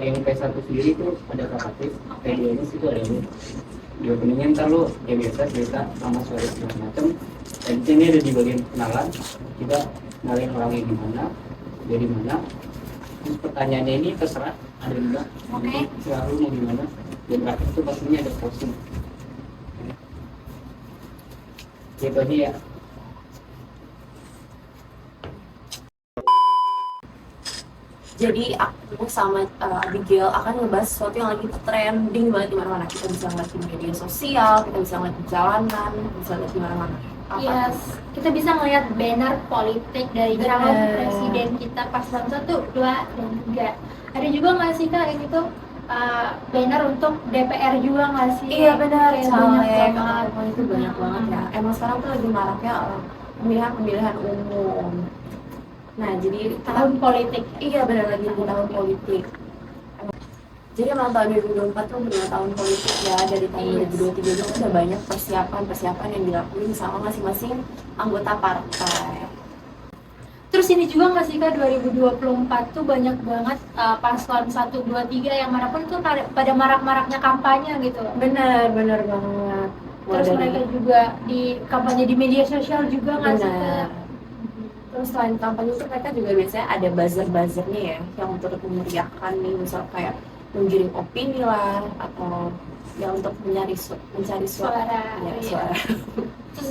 yang P1 sendiri tuh ada kakaknya, P2 nya situ ada lu. Di openingnya ntar lu ya biasa cerita sama suara segala macem. Dan di sini ada di bagian kenalan, kita kenalin orangnya gimana, dari mana. Terus pertanyaannya ini terserah, ada juga. Oke. Selalu mau gimana. Dan terakhir tuh pastinya ada closing. Gitu aja ya. Jadi aku sama Abigail akan ngebahas sesuatu yang lagi trending banget di mana-mana. Kita bisa ngeliat di media sosial, kita bisa ngeliat di jalanan, bisa ngeliat di mana-mana. Yes, kita bisa ngelihat banner politik dari calon presiden kita paslon 1, 2, dan 3. Ada juga nggak sih Kak yang itu banner untuk DPR juga nggak sih? Iya benar, Kayak caleg banget. atau itu banyak banget ya. Emang sekarang tuh lagi maraknya pemilihan umum. Nah jadi Tahun politik. iya benar lagi di tahun politik. Jadi emang tahun 2024 tuh benar tahun politik ya. Dari tahun 2023 itu udah banyak persiapan yang dilakuin sama masing-masing anggota partai. Terus ini juga nggak sih Kak 2024 tuh banyak banget paslon 1, 2, 3 yang manapun tuh pada marak-maraknya kampanye gitu. Benar banget. Terus mereka juga di kampanye di media sosial juga nggak sih Kak? benar. Terus selain kampanye itu mereka juga biasanya ada buzzer-buzzernya ya, yang untuk memeriahkan nih, misal kayak menggiring opini lah, atau ya untuk mencari Suara, ya, iya. suara. Terus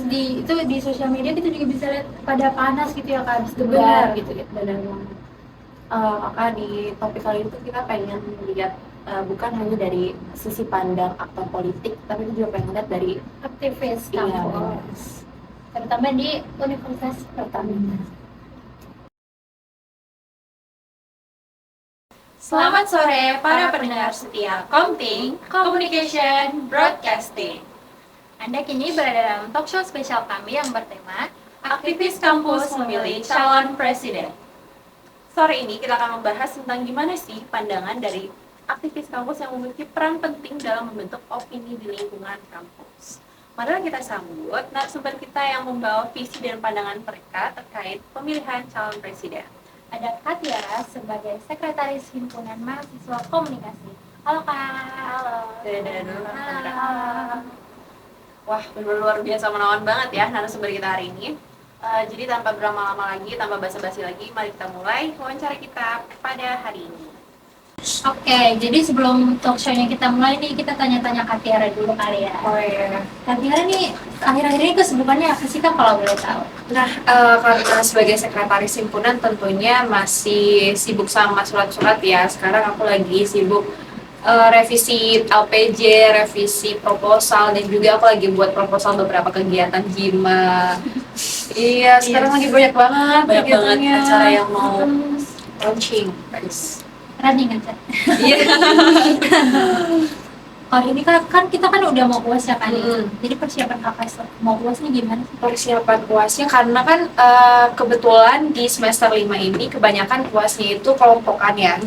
di sosial media kita juga bisa lihat pada panas gitu ya Kak, habis Benar debat gitu ya. benar banget. Maka di topik kali itu kita pengen lihat bukan hanya dari sisi pandang aktor politik, tapi kita juga pengen lihat dari Aktivis iya, kampus, terutama di Universitas Pertamina. Selamat sore para pendengar setia Komting Communication Broadcasting. Anda kini berada dalam talk show spesial kami yang bertema Aktivis kampus memilih calon presiden. Sore ini kita akan membahas tentang gimana sih pandangan dari aktivis kampus yang memiliki peran penting dalam membentuk opini di lingkungan kampus. Marilah kita sambut narasumber kita yang membawa visi dan pandangan mereka terkait pemilihan calon presiden. ada Kak Tiara sebagai Sekretaris Himpunan Mahasiswa Komunikasi. Halo Kak. Halo. Halo. Wah, benar luar biasa menawan banget ya narasumber kita hari ini. Jadi tanpa berlama-lama lagi, tanpa basa-basi lagi, mari kita mulai wawancara kita pada hari ini. Oke, jadi sebelum talk show-nya kita mulai nih, kita tanya-tanya Kak Tiara dulu kali ya. Oh iya. Kak Tiara nih akhir-akhir ini kesibukannya apa sih Kak kalau boleh tahu? Nah, karena sebagai sekretaris himpunan tentunya masih sibuk sama surat-surat ya. Sekarang aku lagi sibuk revisi LPJ, revisi proposal, dan juga aku lagi buat proposal beberapa kegiatan Jima. Iya, sekarang lagi banyak banget acara yang mau launching, guys. Keren nih Kak. Iya. Kalau ini kan kita kan udah mau UAS ya kan. Jadi persiapan kakak mau UAS nih gimana sih? Persiapan UASnya karena kan kebetulan di semester 5 ini kebanyakan UASnya itu kelompokan ya.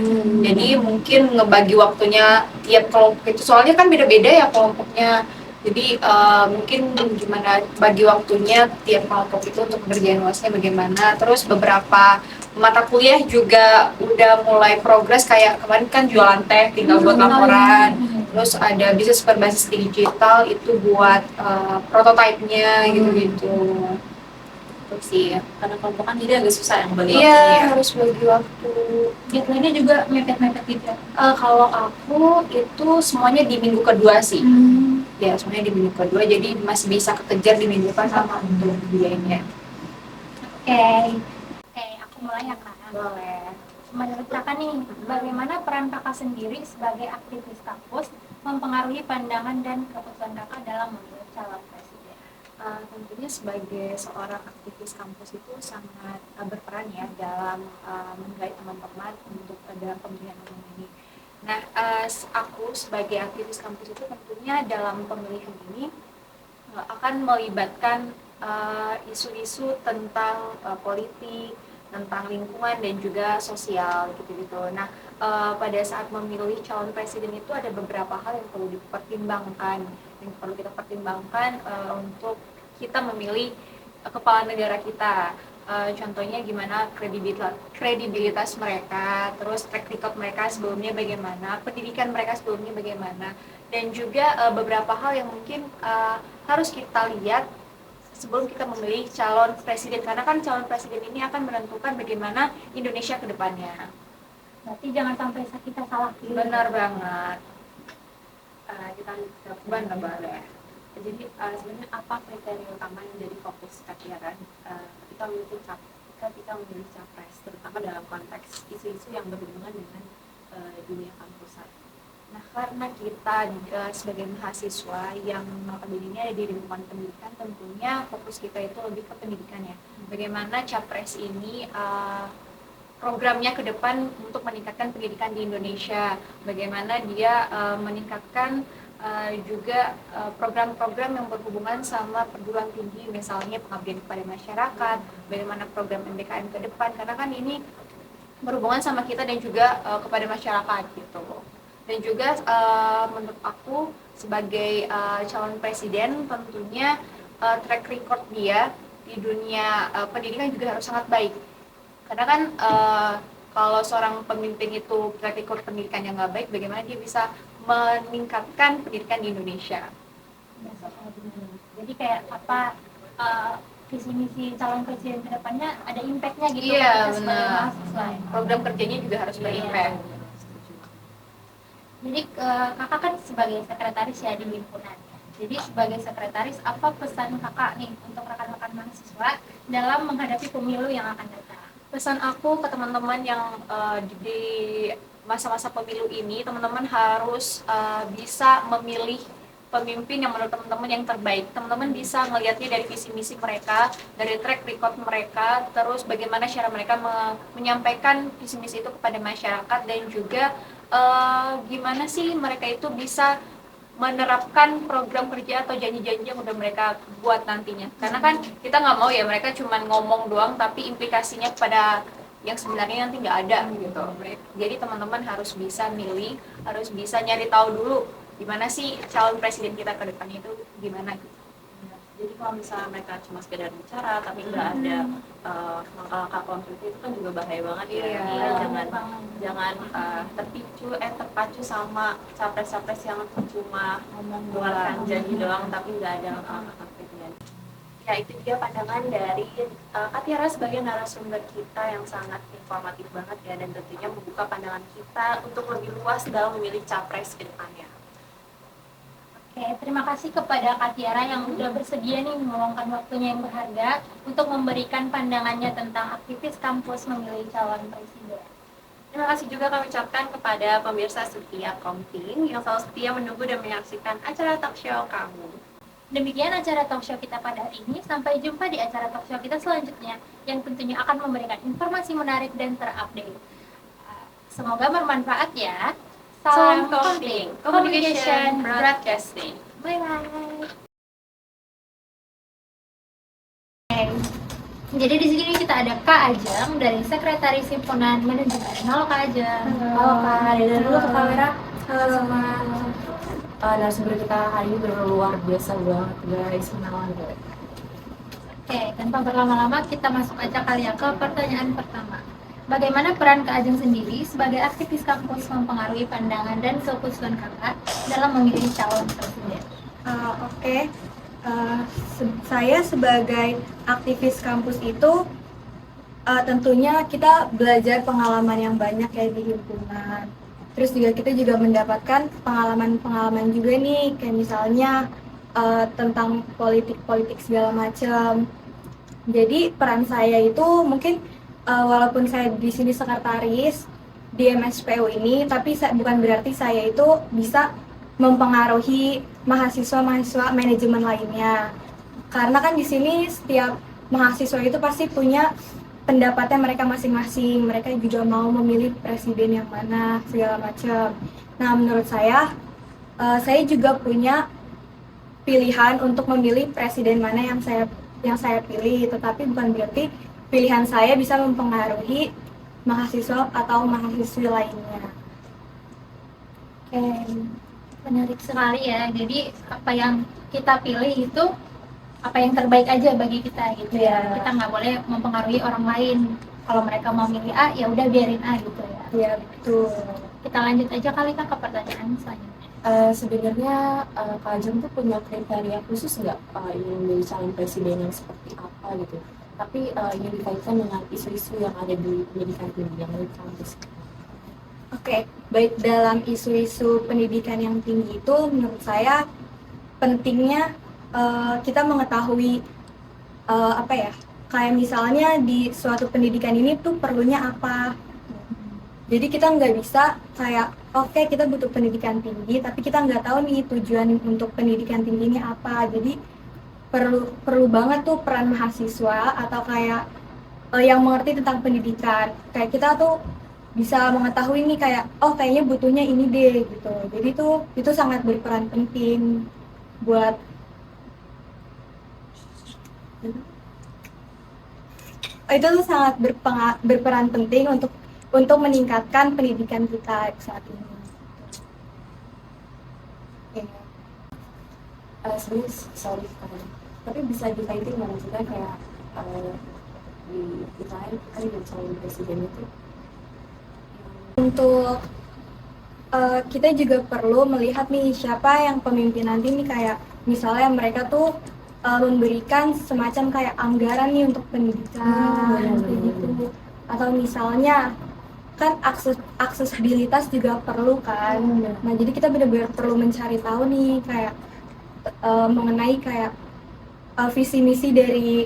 Jadi mungkin ngebagi waktunya tiap kelompok itu, soalnya kan beda-beda ya kelompoknya. Jadi mungkin gimana bagi waktunya tiap kelompok itu untuk ngerjain UASnya bagaimana. Terus beberapa mata kuliah juga udah mulai progres, kayak kemarin kan jualan teh tinggal buat laporan. Terus ada bisnis berbasis digital itu buat prototipe-nya gitu-gitu. Terus sih, Karena kelompok kan jadi agak susah yang bagi iya waktunya ya. harus bagi waktu. Deadline-nya juga mepet-mepet gitu ya. Kalau aku itu semuanya di minggu kedua sih. Ya semuanya di minggu kedua, jadi masih bisa kekejar di minggu pertama untuk biayanya. Oke, aku mulai ya Kak. Boleh. Menurut Kakak nih, bagaimana peran Kakak sendiri sebagai aktivis kampus mempengaruhi pandangan dan keputusan Kakak dalam memilih calon presiden? Tentunya sebagai seorang aktivis kampus itu sangat berperan ya dalam menggait teman-teman untuk dalam pemilihan umum ini. Nah, aku sebagai aktivis kampus itu tentunya dalam pemilihan ini akan melibatkan isu-isu tentang politik, tentang lingkungan dan juga sosial gitu-gitu. Nah, pada saat memilih calon presiden itu ada beberapa hal yang perlu dipertimbangkan, untuk kita memilih kepala negara kita. Contohnya gimana kredibilitas mereka, terus track record mereka sebelumnya bagaimana, pendidikan mereka sebelumnya bagaimana, dan juga beberapa hal yang mungkin harus kita lihat sebelum kita memilih calon presiden, karena kan calon presiden ini akan menentukan bagaimana Indonesia ke depannya. Berarti jangan sampai kita salah pilih. Benar banget. Kita Benar banget. Jadi sebenarnya apa kriteria utama yang jadi fokus Katiara ketika memilih capres, terutama dalam konteks isu-isu yang berhubungan dengan dunia kampusan? Nah, karena kita sebagai mahasiswa yang notabene ada di lingkungan pendidikan, tentunya fokus kita itu lebih ke pendidikan ya. Bagaimana capres ini programnya ke depan untuk meningkatkan pendidikan di Indonesia, bagaimana dia meningkatkan juga program-program yang berhubungan sama perguruan tinggi, misalnya pengabdian kepada masyarakat, bagaimana program MBKM ke depan, karena kan ini berhubungan sama kita dan juga kepada masyarakat gitu. Dan juga menurut aku sebagai calon presiden tentunya track record dia di dunia pendidikan juga harus sangat baik. Karena kan kalau seorang pemimpin itu track record pendidikannya nggak baik, bagaimana dia bisa meningkatkan pendidikan di Indonesia? Jadi kayak apa visi misi calon presiden kedepannya ada impactnya gitu. Iya, kita sebagai benar. mahasiswa. Program kerjanya juga harus berimpact. Jadi kakak kan sebagai sekretaris ya di himpunan. Jadi sebagai sekretaris, apa pesan kakak nih untuk rekan-rekan mahasiswa dalam menghadapi pemilu yang akan datang? Pesan aku ke teman-teman yang di masa-masa pemilu ini, teman-teman harus bisa memilih pemimpin yang menurut teman-teman yang terbaik. Teman-teman bisa melihatnya dari visi misi mereka, dari track record mereka, terus bagaimana cara mereka menyampaikan visi misi itu kepada masyarakat, dan juga gimana sih mereka itu bisa menerapkan program kerja atau janji-janji yang udah mereka buat nantinya. Karena kan kita nggak mau ya mereka cuma ngomong doang tapi implikasinya pada yang sebenarnya nanti nggak ada gitu. Jadi teman-teman harus bisa milih, harus bisa nyari tahu dulu gimana sih calon presiden kita ke depannya itu gimana gitu. Jadi kalau misalnya mereka cuma sekedar bicara tapi nggak ada langkah-langkah konkret, itu kan juga bahaya banget ya. Iya. Jangan terpacu sama capres-capres yang cuma mengeluarkan janji doang tapi nggak ada langkah-langkah konkretnya. Ya, itu dia pandangan dari Katiara sebagai narasumber kita yang sangat informatif banget ya, dan tentunya membuka pandangan kita untuk lebih luas dalam memilih capres ke depannya. Oke, terima kasih kepada Katiara yang sudah bersedia nih meluangkan waktunya yang berharga untuk memberikan pandangannya tentang aktivis kampus memilih calon presiden. Terima kasih juga kami ucapkan kepada pemirsa setia Komping yang selalu setia menunggu dan menyaksikan acara talk show kamu. Demikian acara talk show kita pada hari ini. Sampai jumpa di acara talk show kita selanjutnya yang tentunya akan memberikan informasi menarik dan terupdate. Semoga bermanfaat ya. Salam Komping, Communication Broadcasting. Bye-bye. Jadi di sini kita ada Kak Ajeng dari Sekretaris Himpunan Manajemen. Halo Kak Ajeng. Halo Kak, dari dulu ke kamera. Halo semua. Narasumber kita hari ini luar biasa banget guys, kenalan guys. Oke, tanpa berlama-lama kita masuk aja kali ya ke pertanyaan pertama. Bagaimana peran Kak Ajeng sendiri sebagai aktivis kampus mempengaruhi pandangan dan keputusan kakak dalam memilih calon presiden? Oke. Saya sebagai aktivis kampus itu tentunya kita belajar pengalaman yang banyak ya di himpunan. Terus juga kita juga mendapatkan pengalaman-pengalaman juga nih, kayak misalnya tentang politik segala macam. Jadi peran saya itu mungkin walaupun saya di sini sekretaris di MSPU ini, tapi bukan berarti saya itu bisa mempengaruhi mahasiswa manajemen lainnya. Karena kan di sini setiap mahasiswa itu pasti punya pendapatnya mereka masing-masing. Mereka juga mau memilih presiden yang mana segala macam. Nah, menurut saya juga punya pilihan untuk memilih presiden mana yang saya pilih, tetapi bukan berarti pilihan saya bisa mempengaruhi mahasiswa atau mahasiswi lainnya. Oke, menarik sekali ya. Jadi apa yang kita pilih itu apa yang terbaik aja bagi kita gitu ya. Iya. Kita nggak boleh mempengaruhi orang lain. Kalau mereka mau milih A, ya udah biarin A gitu ya. Iya betul. Kita lanjut aja kali Kak ke pertanyaan selanjutnya. Sebenarnya Kak Ajeng tuh punya kriteria khusus nggak ingin menjadi calon presiden yang seperti apa gitu? Tapi yang dikaitkan dengan isu-isu yang ada di pendidikan tinggi yang ada di kampus. Oke, baik dalam isu-isu pendidikan yang tinggi itu menurut saya pentingnya kita mengetahui apa ya, kayak misalnya di suatu pendidikan ini tuh perlunya apa. Jadi kita nggak bisa kayak oke kita butuh pendidikan tinggi tapi kita nggak tahu nih tujuan untuk pendidikan tinggi ini apa. Jadi perlu banget tuh peran mahasiswa atau kayak yang mengerti tentang pendidikan. Kayak kita tuh bisa mengetahui nih kayak oh kayaknya butuhnya ini deh gitu. Jadi tuh itu sangat berperan penting buat itu tuh sangat berperan penting untuk meningkatkan pendidikan kita saat ini. Sebenarnya sorry tapi bisa dikaitin nggak maksudnya kayak di Israel kan di calon presiden itu Untuk kita juga perlu melihat nih siapa yang pemimpin nanti nih, kayak misalnya mereka tuh memberikan semacam kayak anggaran nih untuk pendidikan kayak gitu, atau misalnya kan aksesibilitas juga perlu kan. Nah jadi kita benar-benar perlu mencari tahu nih kayak mengenai kayak visi misi dari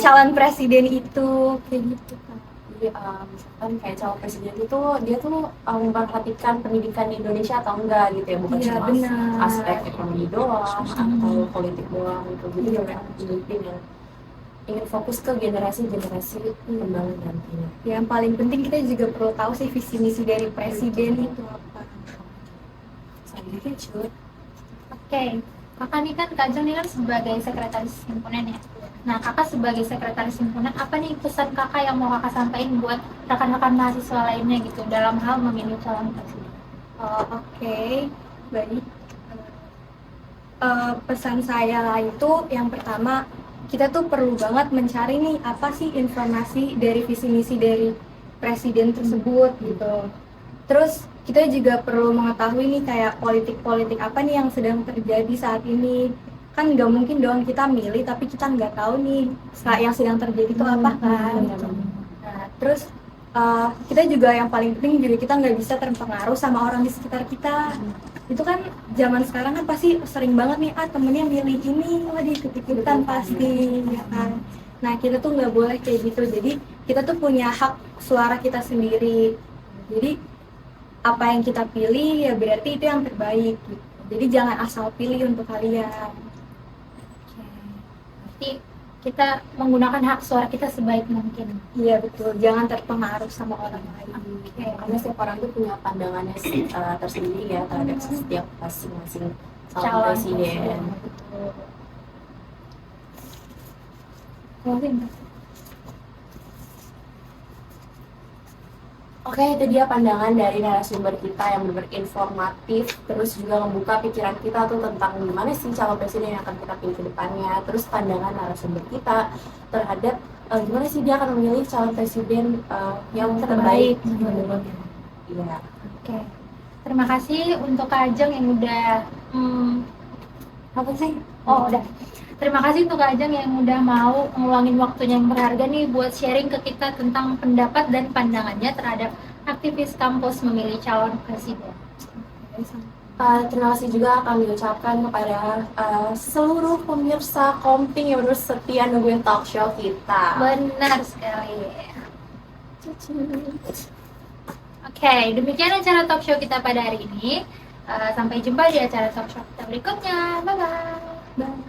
calon presiden itu kayak gitu kan. Jadi misalkan kayak calon presiden itu dia tuh memperhatikan pendidikan di Indonesia atau enggak gitu ya, bukan Iya, cuma benar. aspek ekonomi doang atau politik doang gitu. Jadi dia memang pemimpin yang ingin fokus ke generasi-generasi pembangunan nantinya. Yang paling penting kita juga perlu tahu sih visi misi dari presiden itu apa. Selanjutnya cuy. Oke, kakak nih kan Kak Ajeng nih kan sebagai sekretaris himpunan ya. Nah, kakak sebagai sekretaris himpunan, apa nih pesan kakak yang mau kakak sampaikan buat rekan-rekan mahasiswa lainnya gitu dalam hal memilih calon presiden? Oke, baik. Pesan saya itu yang pertama, kita tuh perlu banget mencari nih apa sih informasi dari visi misi dari presiden tersebut gitu. Terus kita juga perlu mengetahui nih kayak politik-politik apa nih yang sedang terjadi saat ini. Kan nggak mungkin dong kita milih tapi kita nggak tahu nih yang sedang terjadi itu apa kan. Nah, terus kita juga yang paling penting juga kita nggak bisa terpengaruh sama orang di sekitar kita. Itu kan zaman sekarang kan pasti sering banget nih temennya milih ini, wah diikut-ikutan pasti ya kan. Nah kita tuh nggak boleh kayak gitu. Jadi kita tuh punya hak suara kita sendiri. Jadi apa yang kita pilih ya berarti itu yang terbaik gitu. Jadi jangan asal pilih untuk kalian. Berarti kita menggunakan hak suara kita sebaik mungkin. Iya betul, jangan terpengaruh sama orang lain. Karena setiap orang itu punya pandangannya tersendiri ya terhadap setiap masing-masing calon presiden. Betul. Oke, itu dia pandangan dari narasumber kita yang benar-benar informatif, terus juga membuka pikiran kita tuh tentang gimana sih calon presiden yang akan kita pilih ke depannya, terus pandangan narasumber kita terhadap gimana sih dia akan memilih calon presiden yang terbaik. Iya. Oke. Terima kasih untuk Kak Ajeng yang udah apa sih? Oh, udah. Terima kasih untuk Kak Ajeng yang udah mau ngeluangin waktunya yang berharga nih buat sharing ke kita tentang pendapat dan pandangannya terhadap aktivis kampus memilih calon presiden. Terima kasih juga kami ucapkan kepada seluruh pemirsa Komping yang benar setia nungguin talk show kita. Benar sekali. Oke, demikian acara talk show kita pada hari ini. Sampai jumpa di acara talk show kita berikutnya. Bye-bye. Bye.